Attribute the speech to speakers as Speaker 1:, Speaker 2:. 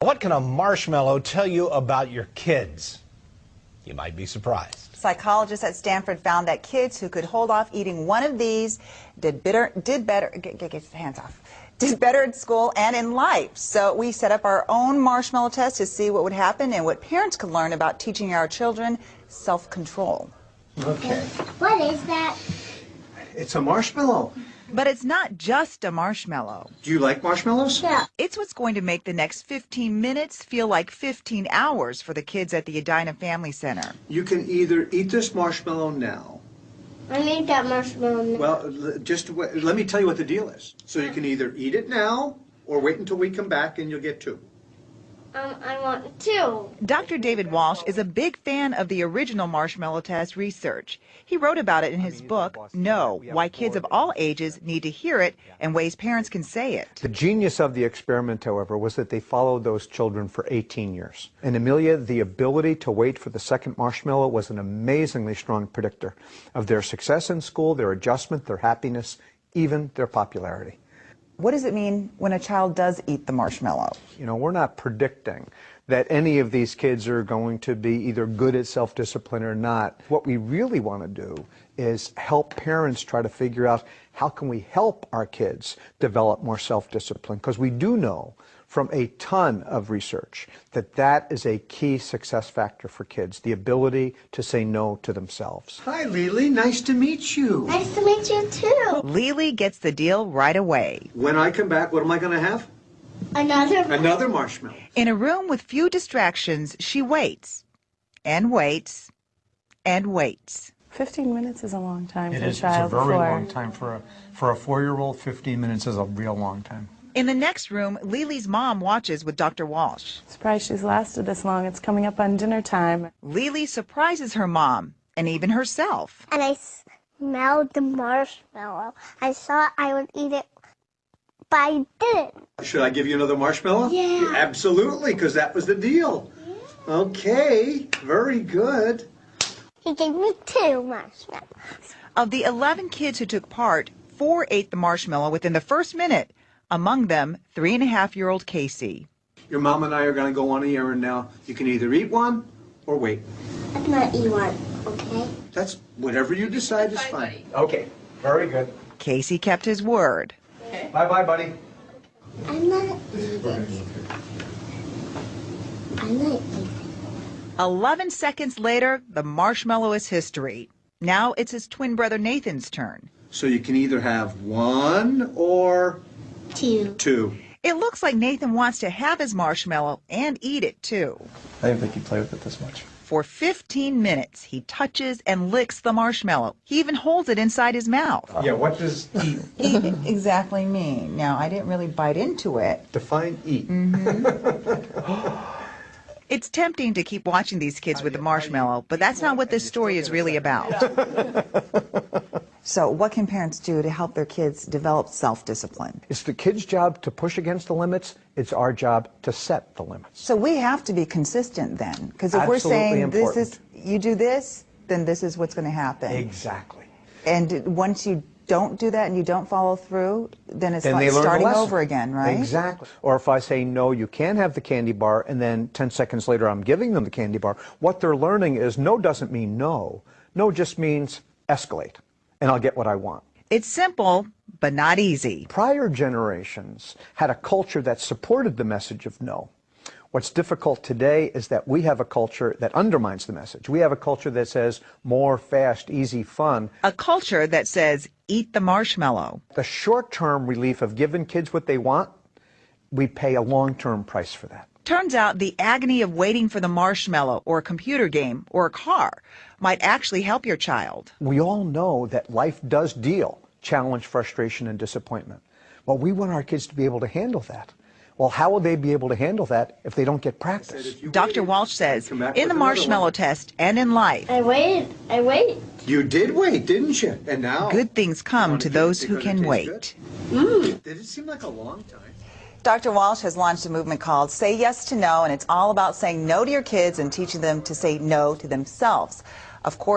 Speaker 1: What can a marshmallow tell you about your kids? You might be surprised.
Speaker 2: Psychologists at Stanford found that kids who could hold off eating one of these did better. Get your hands off. Did better at school and in life. So we set up our own marshmallow test to see what would happen and what parents could learn about teaching our children self-control.
Speaker 3: Okay.
Speaker 4: What is that?
Speaker 3: It's a marshmallow.
Speaker 2: But it's not just a marshmallow.
Speaker 3: Do you like marshmallows?
Speaker 4: Yeah.
Speaker 2: It's what's going to make the next 15 minutes feel like 15 hours for the kids at the Edina Family Center.
Speaker 3: You can either eat this marshmallow now.
Speaker 4: I need that marshmallow now.
Speaker 3: Well, just let me tell you what the deal is. So you can either eat it now or wait until we come back and you'll get two.
Speaker 4: I want two.
Speaker 2: Dr. David Walsh is a big fan of the original marshmallow test research. He wrote about it in his book, No, Why Kids of All Ages Need to Hear It and Ways Parents Can Say It.
Speaker 5: The genius of the experiment, however, was that they followed those children for 18 years. And Amelia, the ability to wait for the second marshmallow was an amazingly strong predictor of their success in school, their adjustment, their happiness, even their popularity.
Speaker 2: What does it mean when a child does eat the marshmallow?
Speaker 5: You know, we're not predicting that any of these kids are going to be either good at self-discipline or not. What we really want to do is help parents try to figure out how can we help our kids develop more self-discipline, because we do know from a ton of research that that is a key success factor for kids, the ability to say no to themselves.
Speaker 3: Hi, Lily. Nice to meet you.
Speaker 4: Nice to meet you too.
Speaker 2: Lily gets the deal right away.
Speaker 3: When I come back, what am I going to have? Another marshmallow.
Speaker 2: In a room with few distractions, she waits and waits and waits.
Speaker 6: 15 minutes is a long time for a
Speaker 7: It's a
Speaker 6: child.
Speaker 7: very long time for a 4-year-old. 15 minutes is a real long time.
Speaker 2: In the next room, Lily's mom watches with Dr. Walsh.
Speaker 6: Surprised she's lasted this long. It's coming up on dinner time.
Speaker 2: Lily surprises her mom and even herself.
Speaker 4: And I smelled the marshmallow. I thought I would eat it, but I didn't.
Speaker 3: Should I give you another marshmallow?
Speaker 4: Yeah.
Speaker 3: Absolutely, because that was the deal.
Speaker 4: Yeah.
Speaker 3: Okay, very good.
Speaker 4: He gave me two marshmallows.
Speaker 2: Of the 11 kids who took part, 4 ate the marshmallow within the first minute. Among them, 3.5-year-old Casey.
Speaker 3: Your mom and I are going to go on the errand now. You can either eat one or wait.
Speaker 4: I'm not eat one, okay?
Speaker 3: That's whatever you decide is fine. Okay, very good.
Speaker 2: Casey kept his word.
Speaker 3: Okay. Bye-bye, buddy.
Speaker 4: I'm not eating. I'm not eating.
Speaker 2: 11 seconds later, the marshmallow is history. Now it's his twin brother Nathan's turn.
Speaker 3: So you can either have one or two.
Speaker 2: It looks like Nathan wants to have his marshmallow and eat it too.
Speaker 7: I didn't think you'd play with it this much.
Speaker 2: For 15 minutes, he touches and licks the marshmallow. He even holds it inside his mouth.
Speaker 3: Yeah, what does eat?
Speaker 2: Eat exactly mean? Now, I didn't really bite into it.
Speaker 3: Define eat.
Speaker 2: It's tempting to keep watching these kids with the marshmallow, but that's not what this story is really about. So what can parents do to help their kids develop self-discipline?
Speaker 5: It's the kid's job to push against the limits. It's our job to set the limits.
Speaker 2: So we have to be consistent then, because if we're
Speaker 5: Absolutely
Speaker 2: saying
Speaker 5: important.
Speaker 2: you do this, then this is what's going to happen.
Speaker 5: Exactly.
Speaker 2: And once you don't do that and you don't follow through, then it's
Speaker 5: Then
Speaker 2: like
Speaker 5: they learn the
Speaker 2: starting
Speaker 5: lesson.
Speaker 2: over again, right?
Speaker 5: Exactly. Or if I say, no, you can't have the candy bar, and then 10 seconds later I'm giving them the candy bar, what they're learning is no doesn't mean no. No just means escalate, and I'll get what I want.
Speaker 2: It's simple, but not easy.
Speaker 5: Prior generations had a culture that supported the message of no. What's difficult today is that we have a culture that undermines the message. We have a culture that says more, fast, easy, fun.
Speaker 2: A culture that says, eat the marshmallow.
Speaker 5: The short-term relief of giving kids what they want, we pay a long-term price for that.
Speaker 2: Turns out the agony of waiting for the marshmallow or a computer game or a car might actually help your child.
Speaker 5: We all know that life does deal challenge, frustration, and disappointment. Well, we want our kids to be able to handle that. Well, how will they be able to handle that if they don't get practice?
Speaker 2: Dr. Walsh says, in the marshmallow test and in life,
Speaker 4: I waited.
Speaker 3: You did wait, didn't you? And now
Speaker 2: good things come to those who can wait.
Speaker 3: Did it seem like a long time?
Speaker 2: Dr. Walsh has launched a movement called Say Yes to No, and it's all about saying no to your kids and teaching them to say no to themselves. Of course,